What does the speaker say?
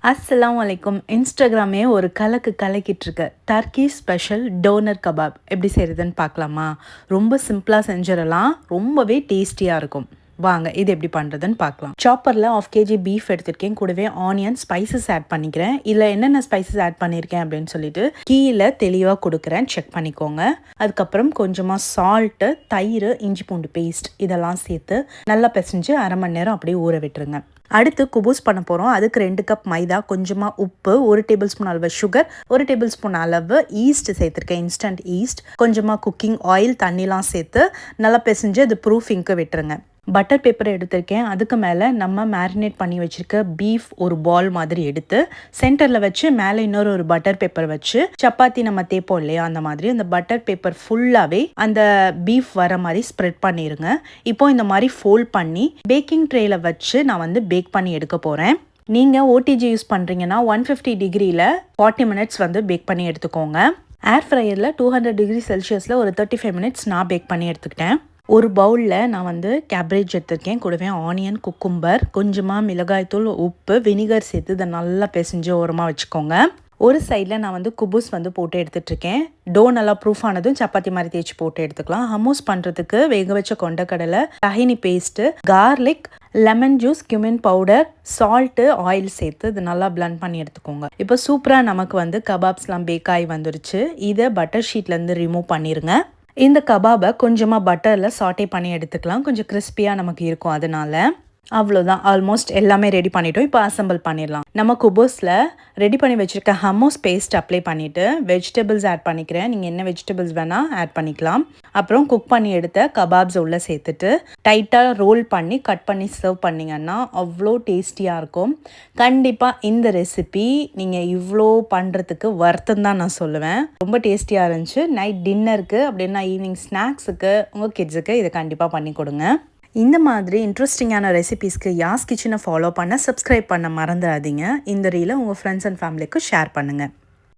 அஸ்ஸலாமு அலைக்கும். இன்ஸ்டாகிராமே ஒரு கலக்கு கலக்கிட்டு இருக்கு. டர்க்கி ஸ்பெஷல் டோனர் கபாப் எப்படி செய்கிறதுன்னு பார்க்கலாமா? ரொம்ப சிம்பிளாக செஞ்சிடலாம், ரொம்பவே டேஸ்டியாக இருக்கும். வாங்க இது எப்படி பண்ணுறதுன்னு பார்க்கலாம். சாப்பரில் 1/2 kg பீஃப் எடுத்துருக்கேன், கூடவே ஆனியன் ஸ்பைசஸ் ஆட் பண்ணிக்கிறேன். இதில் என்னென்ன ஸ்பைசஸ் ஆட் பண்ணியிருக்கேன் அப்படின்னு சொல்லிட்டு கீழே தெளிவாக கொடுக்குறேன், செக் பண்ணிக்கோங்க. அதுக்கப்புறம் கொஞ்சமாக சால்ட்டு, தயிர், இஞ்சி பூண்டு பேஸ்ட் இதெல்லாம் சேர்த்து நல்லா பிசைஞ்சு 1/2 மணி நேரம் அப்படியே ஊற விட்டுருங்க. அடுத்து குபூஸ் பண்ண போகிறோம். அதுக்கு 2 கப் மைதா, கொஞ்சமாக உப்பு, 1 டேபிள் ஸ்பூன் அளவு சுகர், 1 டேபிள் ஸ்பூன் அளவு ஈஸ்ட் சேர்த்துருக்கேன், இன்ஸ்டன்ட் ஈஸ்ட், கொஞ்சமாக குக்கிங் ஆயில், தண்ணிலாம் சேர்த்து நல்லா பிசைஞ்சு அது ப்ரூஃபிங்க்கு விட்டுருங்க. பட்டர் பேப்பர் எடுத்திருக்கேன். அதுக்கு மேலே நம்ம மேரினேட் பண்ணி வச்சுருக்க பீஃப் ஒரு பால் மாதிரி எடுத்து சென்டரில் வச்சு மேலே இன்னொரு பட்டர் பேப்பர் வச்சு சப்பாத்தி நம்ம தேப்போம் இல்லையா, அந்த மாதிரி அந்த பட்டர் பேப்பர் ஃபுல்லாகவே அந்த பீஃப் வர மாதிரி ஸ்ப்ரெட் பண்ணிடுங்க. இப்போ இந்த மாதிரி ஃபோல்ட் பண்ணி பேக்கிங் ட்ரேயில் வச்சு நான் பேக் பண்ணி எடுக்க போகிறேன். நீங்கள் ஓடிஜி யூஸ் பண்ணுறீங்கன்னா 150 டிகிரியில் 40 மினிட்ஸ் பேக் பண்ணி எடுத்துக்கோங்க. ஏர் ஃப்ரையரில் 200 டிகிரி செல்சியஸில் ஒரு 35 மினிட்ஸ் நான் பேக் பண்ணி எடுத்துக்கிட்டேன். ஒரு பவுலில் நான் கேப்ரேஜ் எடுத்திருக்கேன், கூடவே ஆனியன், குக்கும்பர், கொஞ்சமாக மிளகாய்த்தூள், உப்பு, வினிகர் சேர்த்து இதை நல்லா பிசைஞ்சு ஓரமாக வச்சுக்கோங்க. ஒரு சைடில் நான் குபூஸ் போட்டு எடுத்துகிட்ருக்கேன். டோ நல்லா ப்ரூஃப் ஆனதும் சப்பாத்தி மாதிரி தேய்ச்சி போட்டு எடுத்துக்கலாம். ஹமூஸ் பண்ணுறதுக்கு வேக வச்ச கொண்டக்கடலை, tahini paste, garlic, lemon juice, cumin powder, salt, oil சேர்த்து இது நல்லா பிளண்ட் பண்ணி எடுத்துக்கோங்க. இப்போ சூப்பராக நமக்கு கபாப்ஸ்லாம் பேக் ஆகி வந்துருச்சு. இதை பட்டர் ஷீட்லேருந்து ரிமூவ் பண்ணிடுங்க. இந்த கபாபை கொஞ்சமாக பட்டரில் சாட்டே பண்ணி எடுத்துக்கலாம், கொஞ்சம் கிறிஸ்பியாக நமக்கு இருக்கும். அதனால அவ்வளோதான், ஆல்மோஸ்ட் எல்லாமே ரெடி பண்ணிட்டோம். இப்போ அசம்பிள் பண்ணிடலாம். நம்ம குபூஸில் ரெடி பண்ணி வச்சுருக்க ஹமோஸ் பேஸ்ட் அப்ளை பண்ணிவிட்டு வெஜிடபிள்ஸ் ஆட் பண்ணிக்கிறேன். நீங்கள் என்ன வெஜிடபிள்ஸ் வேணால் ஆட் பண்ணிக்கலாம். அப்புறம் குக் பண்ணி எடுத்த கபாப்ஸ் உள்ளே சேர்த்துட்டு டைட்டாக ரோல் பண்ணி கட் பண்ணி சர்வ் பண்ணிங்கன்னா அவ்வளோ டேஸ்டியாக இருக்கும். கண்டிப்பாக இந்த ரெசிபி நீங்கள் இவ்வளோ பண்ணுறதுக்கு வருத்தம் தான் நான் சொல்லுவேன். ரொம்ப டேஸ்டியாக இருந்துச்சு. நைட் டின்னருக்கு அப்படின்னா ஈவினிங் ஸ்நாக்ஸுக்கு உங்கள் கிட்ஸுக்கு இதை கண்டிப்பாக பண்ணி கொடுங்க. இந்த மாதிரி இன்ட்ரெஸ்டிங்கான ரெசிபீஸ்க்கு யாஸ் கிச்சனை ஃபாலோ பண்ண, சப்ஸ்கிரைப் பண்ண மறந்துடாதீங்க. இந்த ரீலை உங்கள் ஃப்ரெண்ட்ஸ் அண்ட் ஃபேமிலிக்கு ஷேர் பண்ணுங்கள்.